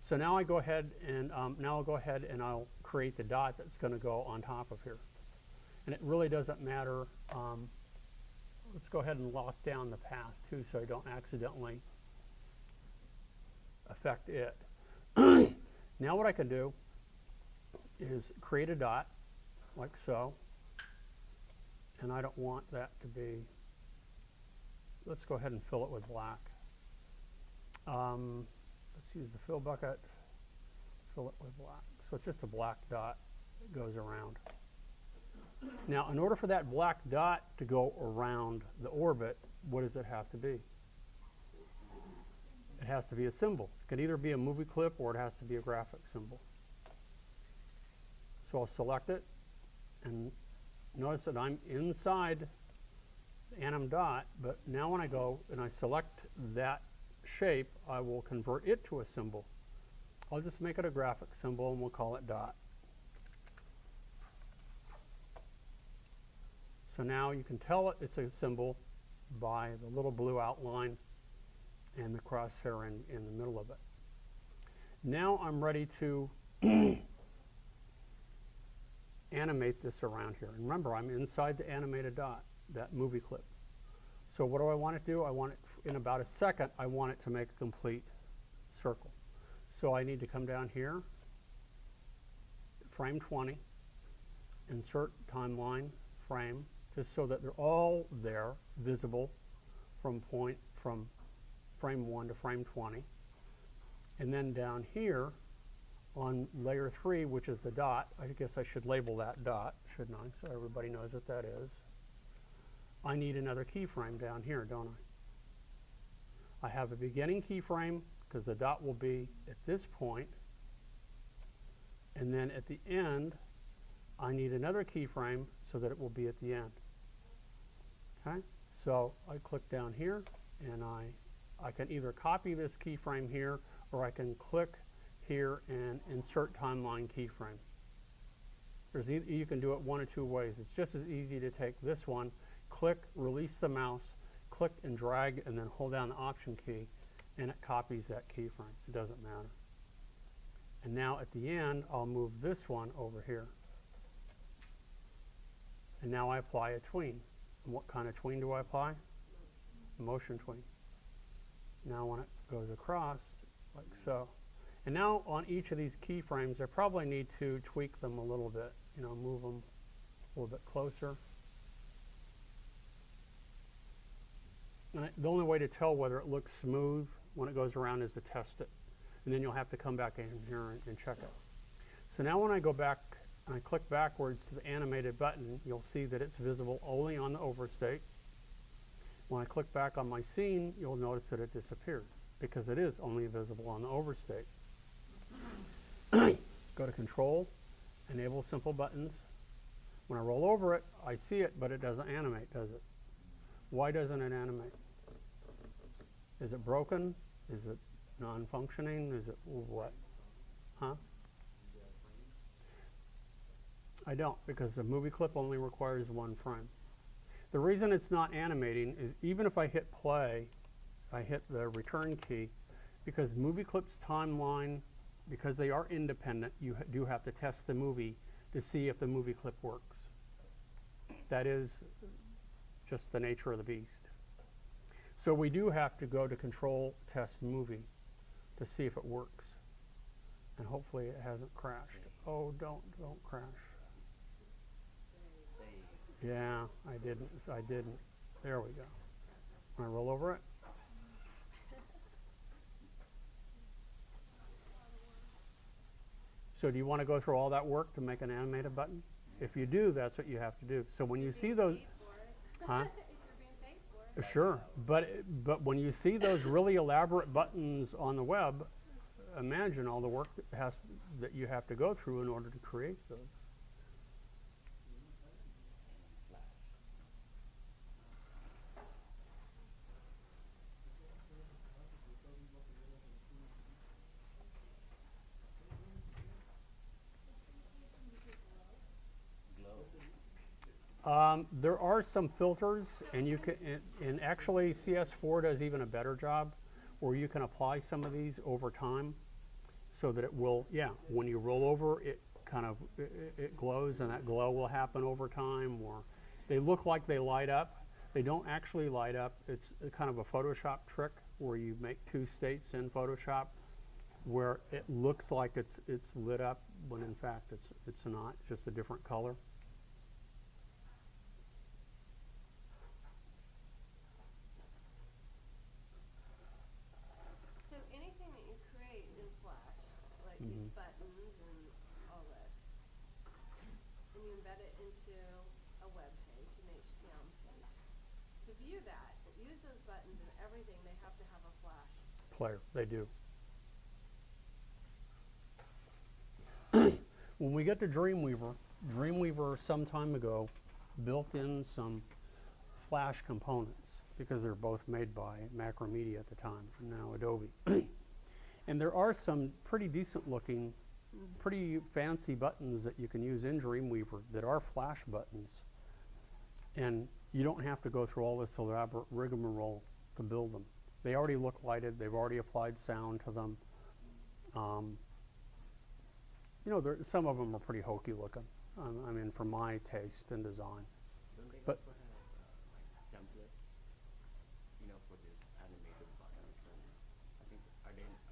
So now I go ahead and I'll create the dot that's going to go on top of here. And it really doesn't matter. Let's go ahead and lock down the path too, so I don't accidentally affect it. Now what I can do is create a dot like so. And I don't want that to be, let's go ahead and fill it with black. Let's use the fill bucket, fill it with black. So it's just a black dot that goes around. Now, in order for that black dot to go around the orbit, what does it have to be? It has to be a symbol. It can either be a MovieClip or it has to be a graphic symbol. So I'll select it, and notice that I'm inside the anim dot, but now when I go and I select that shape, I will convert it to a symbol. I'll just make it a graphic symbol and we'll call it dot. So now you can tell it's a symbol by the little blue outline and the crosshair in the middle of it. Now I'm ready to animate this around here. And remember, I'm inside the animated dot, that MovieClip. So what do I want it to do? I want it, in about a second, I want it to make a complete circle. So I need to come down here, frame 20, insert timeline frame, just so that they're all there, visible from frame 1 to frame 20. And then down here on layer 3, which is the dot, I guess I should label that dot, shouldn't I? So everybody knows what that is. I need another keyframe down here, don't I? I have a beginning keyframe because the dot will be at this point, and then at the end I need another keyframe so that it will be at the end. Okay, so I click down here, and I can either copy this keyframe here, or I can click here and insert timeline keyframe. You can do it one of two ways. It's just as easy to take this one, click, release the mouse, click and drag, and then hold down the Option key, and it copies that keyframe. It doesn't matter. And now at the end, I'll move this one over here. And now I apply a tween. And what kind of tween do I apply? Motion tween. Now when it goes across, like so. And now on each of these keyframes, I probably need to tweak them a little bit, you know, move them a little bit closer. And the only way to tell whether it looks smooth when it goes around is to test it. And then you'll have to come back in here and check it. So now when I go back and I click backwards to the animated button, you'll see that it's visible only on the overstate. When I click back on my scene, you'll notice that it disappeared because it is only visible on the overstate. Go to Control, Enable Simple Buttons. When I roll over it, I see it, but it doesn't animate, does it? Why doesn't it animate? Is it broken? Is it non-functioning? Is it what? Huh? I don't, because the MovieClip only requires one frame. The reason it's not animating is even if I hit play, I hit the return key, because MovieClip's timeline, because they are independent, you do have to test the movie to see if the MovieClip works. That is just the nature of the beast. So we do have to go to Control Test Movie to see if it works. And hopefully it hasn't crashed. Oh, don't crash. Yeah, I didn't. There we go. When I roll over it. So do you want to go through all that work to make an animated button? If you do, that's what you have to do. So when you see those, huh? Sure, but when you see those really elaborate buttons on the web, imagine all the work that you have to go through in order to create those. There are some filters, and you can, and actually CS4 does even a better job, where you can apply some of these over time, so that it will, yeah, when you roll over, it kind of it glows, and that glow will happen over time. Or they look like they light up. They don't actually light up. It's kind of a Photoshop trick where you make two states in Photoshop, where it looks like it's lit up when in fact it's not, just a different color. These buttons and all this, and you embed it into a web page, an HTML page. To view that, use those buttons and everything, they have to have a flash player. They do. When we get to Dreamweaver some time ago built in some flash components, because they're both made by Macromedia at the time, and now Adobe. And there are some pretty decent looking, pretty fancy buttons that you can use in Dreamweaver that are flash buttons. And you don't have to go through all this elaborate rigmarole to build them. They already look lighted, they've already applied sound to them. You know, some of them are pretty hokey looking. I mean, for my taste and design. Don't they But also have templates, you know, for this animated buttons, and I think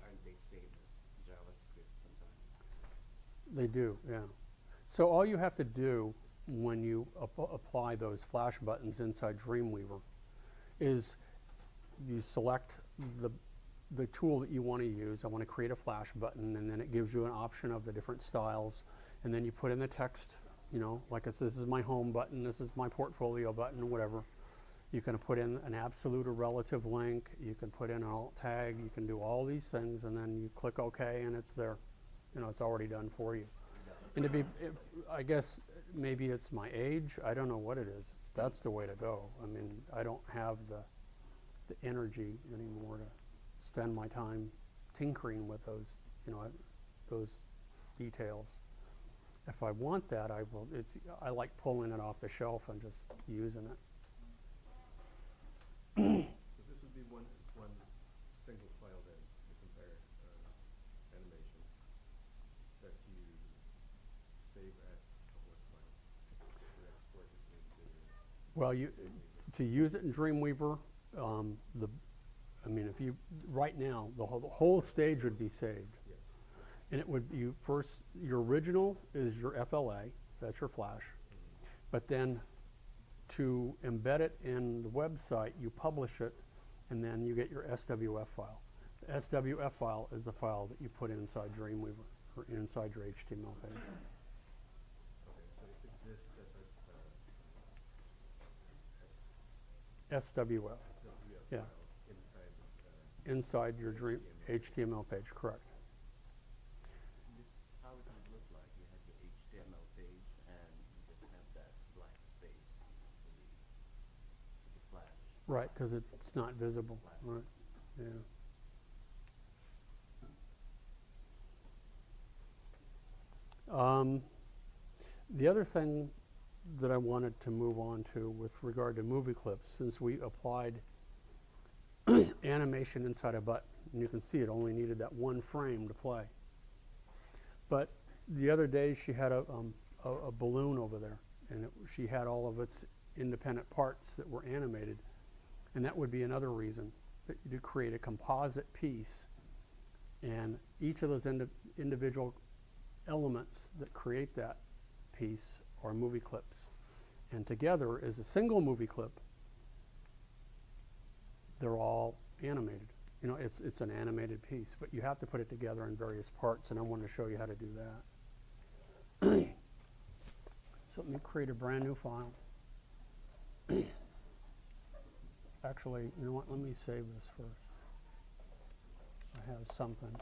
aren't they saved as JavaScript sometimes? they do, yeah. So all you have to do when you apply those flash buttons inside Dreamweaver is you select the tool that you want to use. I want to create a flash button, and then it gives you an option of the different styles, and then you put in the text, you know, like this is my home button, this is my portfolio button, whatever. You can put in an absolute or relative link, you can put in an alt tag, you can do all these things, and then you click OK, and it's there. You know, it's already done for you. And to be, I guess maybe it's my age, I don't know what it is. That's the way to go. I mean, I don't have the energy anymore to spend my time tinkering with those, you know, those details. If I want that, I will. I like pulling it off the shelf and just using it. So this would be one single file then, this entire animation that you save as a Word file. You export it Well, to use it in Dreamweaver, if you, right now, the whole stage would be saved. Yeah. And it would be first, your original is your FLA, that's your Flash. But then to embed it in the website, you publish it, and then you get your SWF file. The SWF file is the file that you put inside Dreamweaver, or inside your HTML page. Okay, so it exists SWF, SWF yeah, file inside your Dream HTML page, correct. This is how it would look like. You have your HTML page and you just have that blank space for the Flash. Right, because it's not visible, right, yeah. The other thing that I wanted to move on to with regard to MovieClip, since we applied animation inside a button, and you can see it only needed that one frame to play. But the other day she had a balloon over there, and she had all of its independent parts that were animated, and that would be another reason that you create a composite piece, and each of those individual elements that create that piece are movie clips, and together as a single movie clip, they're all animated. You know, it's an animated piece, but you have to put it together in various parts, and I want to show you how to do that. So let me create a brand new file. Actually, you know what, let me save this first. I have something.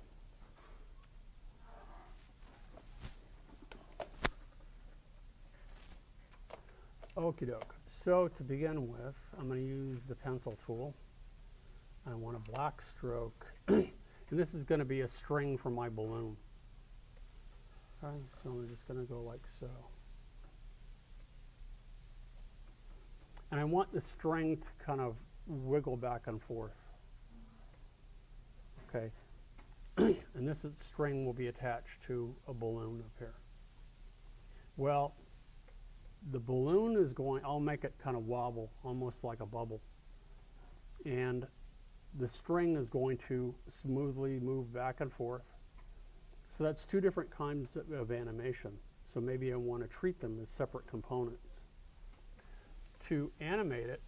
Okie doke. So to begin with, I'm going to use the pencil tool. I want a black stroke, and this is going to be a string for my balloon. Okay, so I'm just going to go like so. And I want the string to kind of wiggle back and forth. Okay, and this string will be attached to a balloon up here. Well, the balloon is going, I'll make it kind of wobble, almost like a bubble. And the string is going to smoothly move back and forth. So that's two different kinds of animation. So maybe I want to treat them as separate components. To animate it,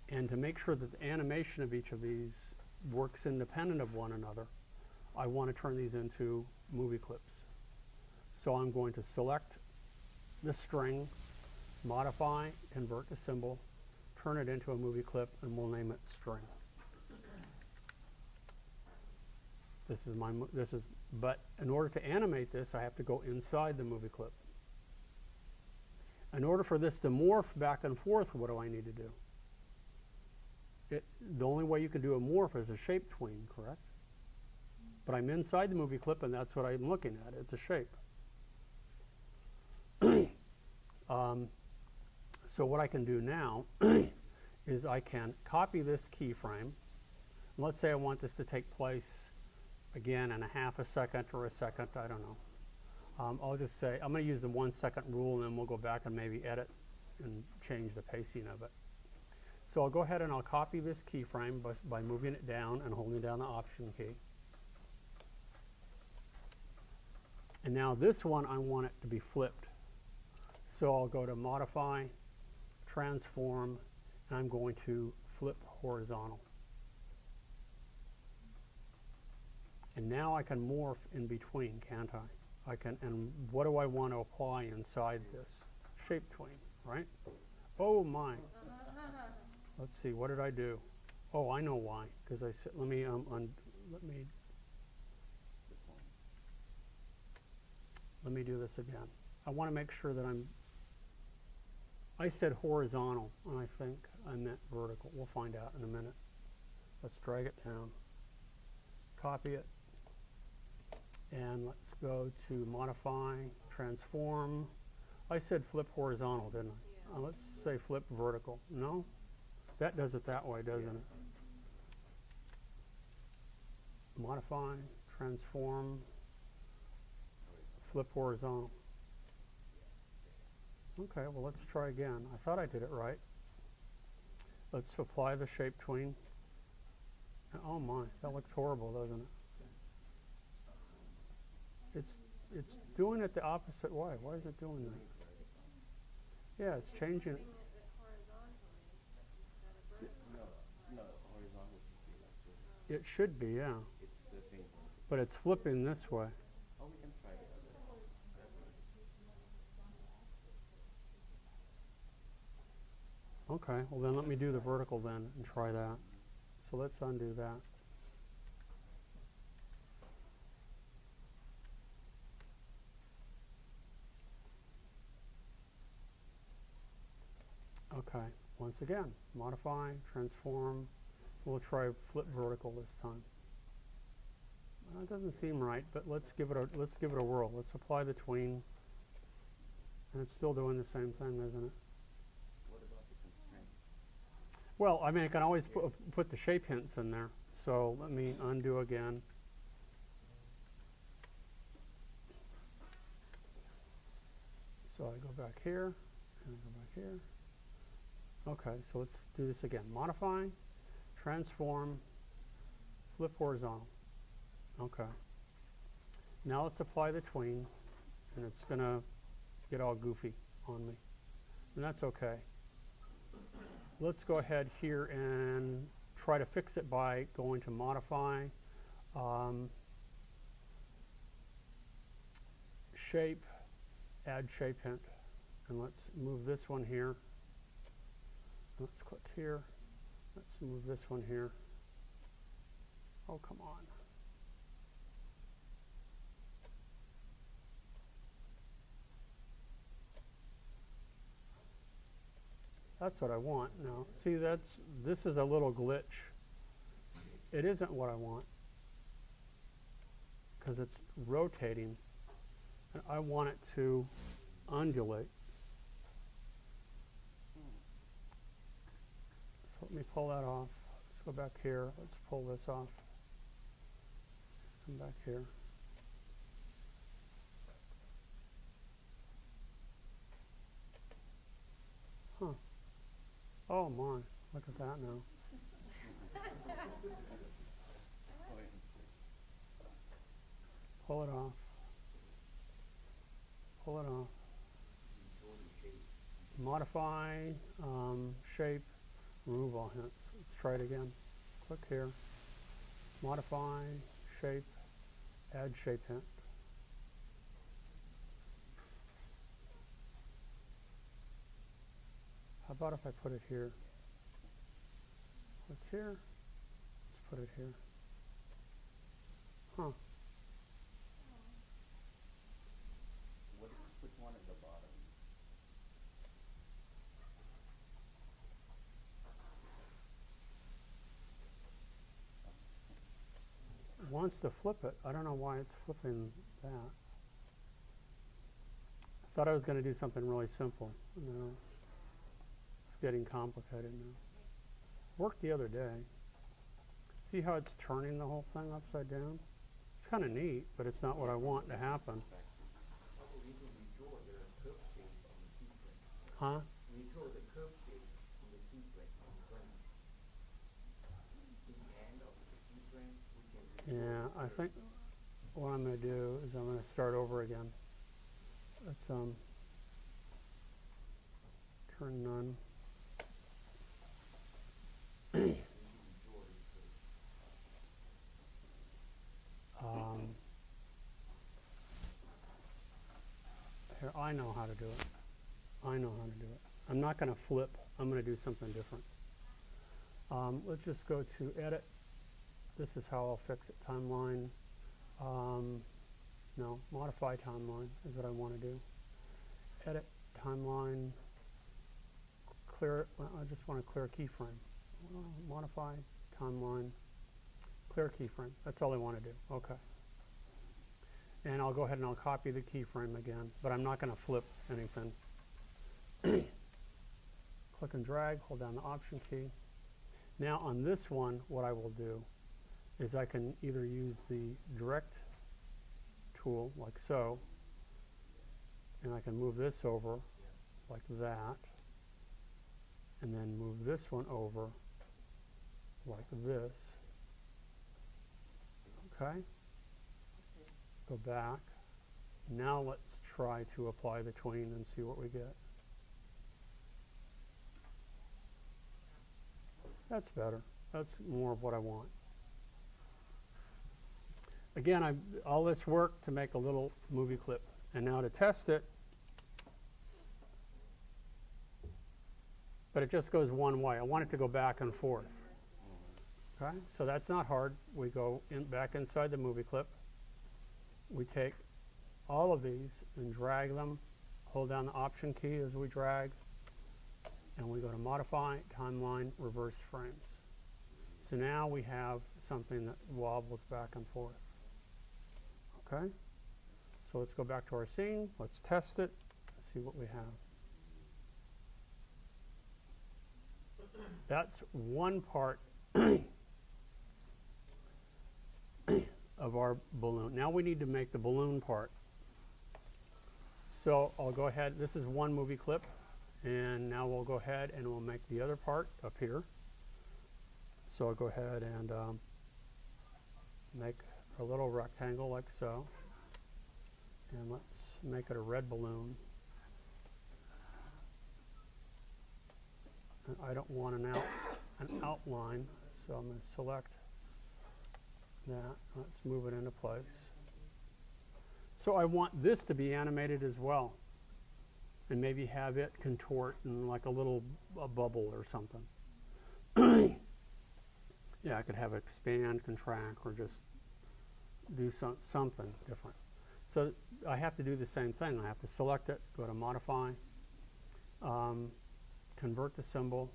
and to make sure that the animation of each of these works independent of one another, I want to turn these into movie clips. So I'm going to select the string, modify, convert to symbol, turn it into a movie clip, and we'll name it string. But in order to animate this, I have to go inside the movie clip. In order for this to morph back and forth, what do I need to do? The only way you can do a morph is a shape tween, correct? But I'm inside the movie clip, and that's what I'm looking at. It's a shape. So what I can do now is I can copy this keyframe. Let's say I want this to take place again in a half a second or a second, I don't know. I'll just say, I'm going to use the 1 second rule, and then we'll go back and maybe edit and change the pacing of it. So I'll go ahead and I'll copy this keyframe by moving it down and holding down the Option key. And now this one, I want it to be flipped. So I'll go to Modify, Transform, and I'm going to flip horizontal. And now I can morph in between, can't I? And what do I want to apply inside this? Shape tween, right? Oh my. Let's see, what did I do? Oh, I know why. Because I said, let me do this again. I want to make sure that I said horizontal, and I think I meant vertical. We'll find out in a minute. Let's drag it down, copy it, and let's go to Modify, Transform. I said flip horizontal, didn't I? Yeah. Let's say flip vertical. No? That does it that way, doesn't it? Modify, Transform, flip horizontal. Okay, well, let's try again. I thought I did it right. Let's apply the shape tween. Oh my, that looks horrible, doesn't it? It's doing it the opposite way. Why is it doing that? Yeah, it's changing it. Flipping it horizontally instead of vertically. No, horizontal should be like this. It should be, yeah. It's the thing. But it's flipping this way. Oh, we can try the other. Okay, well then let me do the vertical then and try that. So let's undo that. Okay, once again, modify, transform. We'll try flip vertical this time. It doesn't seem right, but let's give it a whirl. Let's apply the tween, and it's still doing the same thing, isn't it? What about the constraint? Well, I mean, I can always put the shape hints in there. So let me undo again. So I go back here, and I go back here. Okay, so let's do this again. Modify, transform, flip horizontal. Okay. Now let's apply the tween, and it's going to get all goofy on me. And that's okay. Let's go ahead here and try to fix it by going to modify, shape, add shape hint. And let's move this one here. Let's click here. Let's move this one here. Oh, come on. That's what I want now. See, this is a little glitch. It isn't what I want because it's rotating, and I want it to undulate. So let me pull that off. Let's go back here. Let's pull this off. Come back here. Huh. Oh my, look at that now. Pull it off. Pull it off. Modify, shape, remove all hints. Let's try it again. Click here. Modify, shape, add shape hint. How about if I put it here? Click here. Let's put it here. Huh. Which one at the bottom? It wants to flip it. I don't know why it's flipping that. I thought I was going to do something really simple. No. It's getting complicated now. Worked the other day. See how it's turning the whole thing upside down? It's kind of neat, but it's not what I want to happen. Huh? We draw the curve shape on the keyframe on the frame. In the end of the keyframe, we can Yeah, I think what I'm going to do is I'm going to start over again. Let's turn none. Here, I know how to do it. I know how to do it. I'm not going to flip. I'm going to do something different. Let's just go to edit. This is how I'll fix it. Timeline. No, modify timeline is what I want to do. Edit timeline. Clear it. Well, I just want to clear keyframe. Modify timeline. Clear keyframe. That's all I want to do. Okay. And I'll go ahead and I'll copy the keyframe again, but I'm not going to flip anything. Click and drag, hold down the Option key. Now on this one, what I will do is I can either use the direct tool, like so, and I can move this over, like that, and then move this one over like this. Okay? Go back. Now let's try to apply the tween and see what we get. That's better. That's more of what I want. Again, all this work to make a little movie clip. And now to test it, but it just goes one way. I want it to go back and forth. Okay, so that's not hard. We go back inside the movie clip. We take all of these and drag them, hold down the Option key as we drag, and we go to Modify, Timeline, Reverse Frames. So now we have something that wobbles back and forth. Okay, so let's go back to our scene. Let's test it, see what we have. That's one part of our balloon. Now we need to make the balloon part. So I'll go ahead, this is one movie clip, and now we'll go ahead and we'll make the other part up here. So I'll go ahead and make a little rectangle like so, and let's make it a red balloon. And I don't want an outline, so I'm going to select that. Let's move it into place. So I want this to be animated as well, and maybe have it contort in like a bubble or something. Yeah, I could have it expand, contract, or just do something different. So I have to do the same thing. I have to select it, go to Modify, convert the symbol,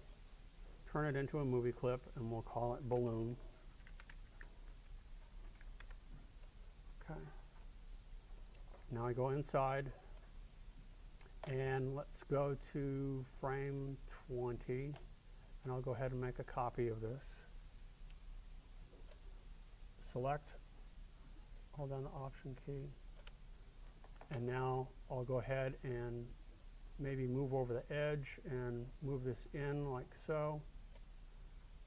turn it into a movie clip, and we'll call it Balloon. Okay. Now I go inside, and let's go to frame 20, and I'll go ahead and make a copy of this. Select, hold down the Option key, and now I'll go ahead and maybe move over the edge and move this in like so,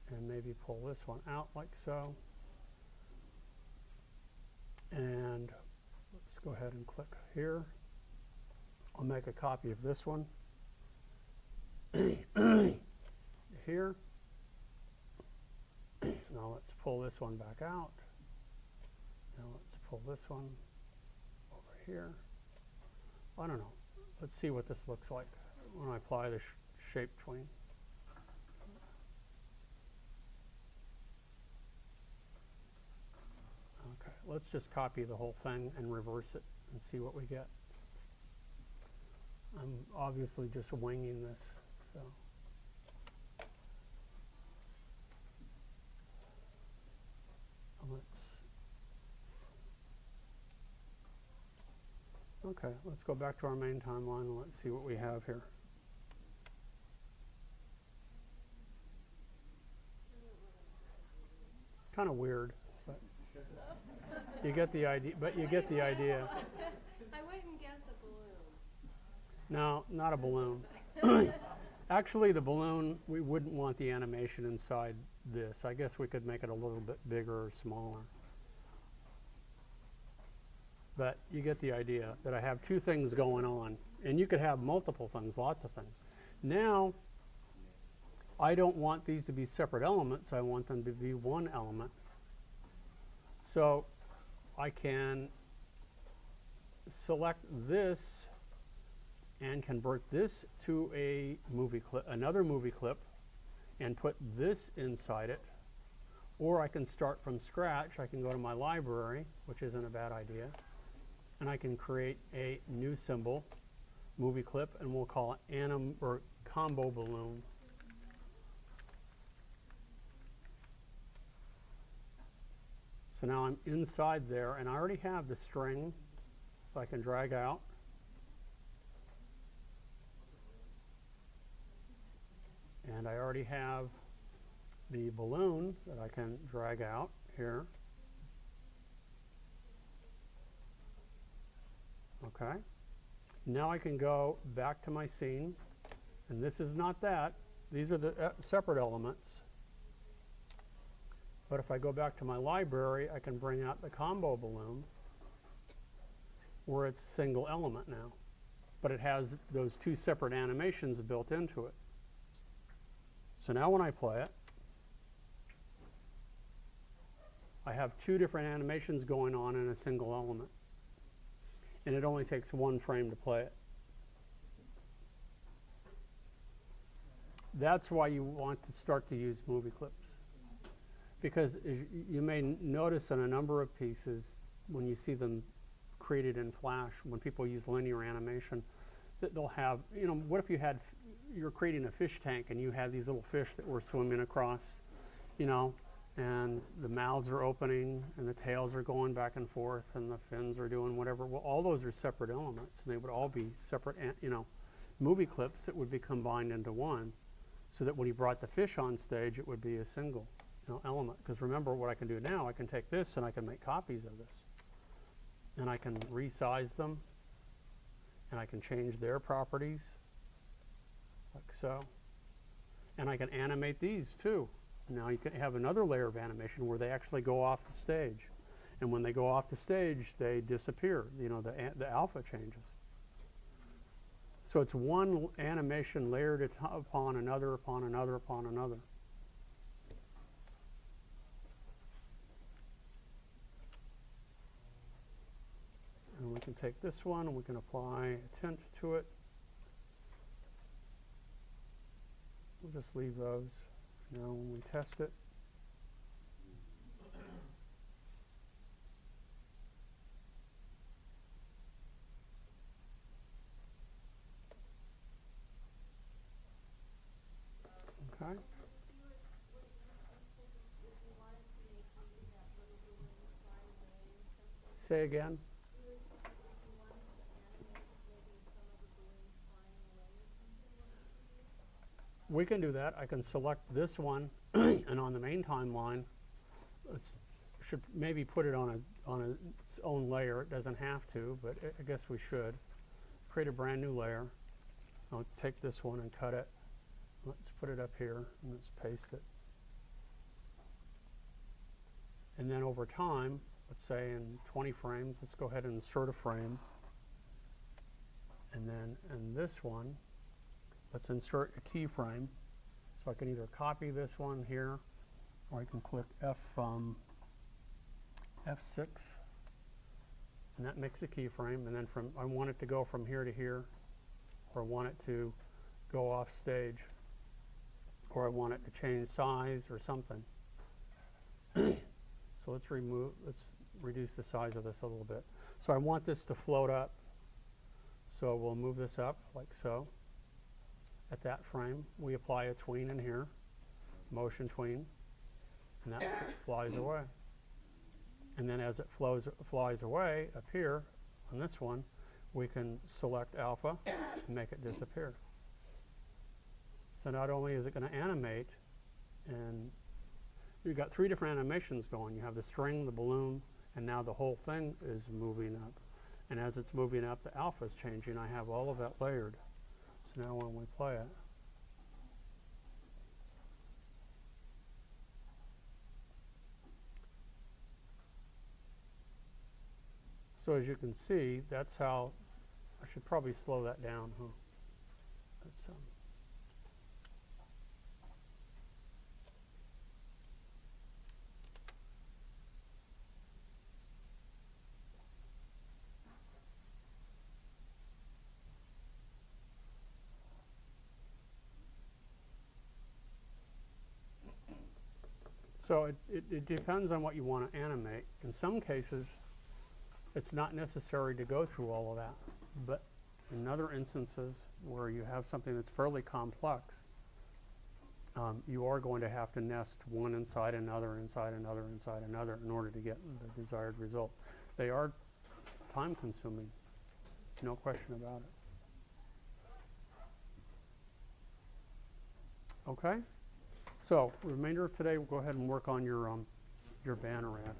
and maybe pull this one out like so. And let's go ahead and click here. I'll make a copy of this one here. Now let's pull this one back out. Now let's pull this one over here. I don't know. Let's see what this looks like when I apply the shape tween. Okay, let's just copy the whole thing and reverse it and see what we get. I'm obviously just winging this, so. Let's go back to our main timeline and let's see what we have here. Kind of weird, but you get the idea. But you get the idea. I wouldn't guess a balloon. No, not a balloon. Actually, the balloon, we wouldn't want the animation inside this. I guess we could make it a little bit bigger or smaller. But you get the idea that I have two things going on. And you could have multiple things, lots of things. Now, I don't want these to be separate elements. I want them to be one element. So I can select this and convert this to a movie clip, another movie clip, and put this inside it. Or I can start from scratch. I can go to my library, which isn't a bad idea, and I can create a new symbol, movie clip, and we'll call it combo balloon. So now I'm inside there, and I already have the string that I can drag out. And I already have the balloon that I can drag out here. Okay. Now I can go back to my scene, and this is not that. These are the separate elements. But if I go back to my library, I can bring out the combo balloon where it's a single element now. But it has those two separate animations built into it. So now when I play it, I have two different animations going on in a single element. And it only takes one frame to play it. That's why you want to start to use movie clips. Because you may notice in a number of pieces, when you see them created in Flash, when people use linear animation, that they'll have, you know, what if you're creating a fish tank and you had these little fish that were swimming across, you know, and the mouths are opening and the tails are going back and forth and the fins are doing whatever. Well, all those are separate elements, and they would all be separate, you know, movie clips that would be combined into one, so that when you brought the fish on stage, it would be a single, you know, element. Because remember, what I can do now, I can take this and I can make copies of this, and I can resize them, and I can change their properties, like so, and I can animate these too. Now you can have another layer of animation where they actually go off the stage, and when they go off the stage, they disappear. You know, the alpha changes. So it's one animation layered upon another, upon another, upon another. And we can take this one and we can apply a tint to it. We'll just leave those. Now when we test it, okay. Say again. We can do that. I can select this one, and on the main timeline, should maybe put it on its own layer. It doesn't have to, but I guess we should. Create a brand new layer. I'll take this one and cut it. Let's put it up here, and let's paste it. And then over time, let's say in 20 frames, let's go ahead and insert a frame. And then in this one, let's insert a keyframe. So I can either copy this one here, or I can click F6, and that makes a keyframe. And then I want it to go from here to here, or I want it to go off stage, or I want it to change size or something. So let's reduce the size of this a little bit. So I want this to float up. So we'll move this up like so. At that frame, we apply a tween in here, motion tween, and that flies away. And then as it flies away up here on this one, we can select alpha and make it disappear. So not only is it going to animate, and you've got three different animations going. You have the string, the balloon, and now the whole thing is moving up. And as it's moving up, the alpha is changing. I have all of that layered. So now when we play it, so as you can see, that's how, I should probably slow that down, huh? That's, so it depends on what you want to animate. In some cases, it's not necessary to go through all of that. But in other instances where you have something that's fairly complex, you are going to have to nest one inside another, inside another, inside another in order to get the desired result. They are time consuming, no question about it. Okay? So, the remainder of today, we'll go ahead and work on your banner ad.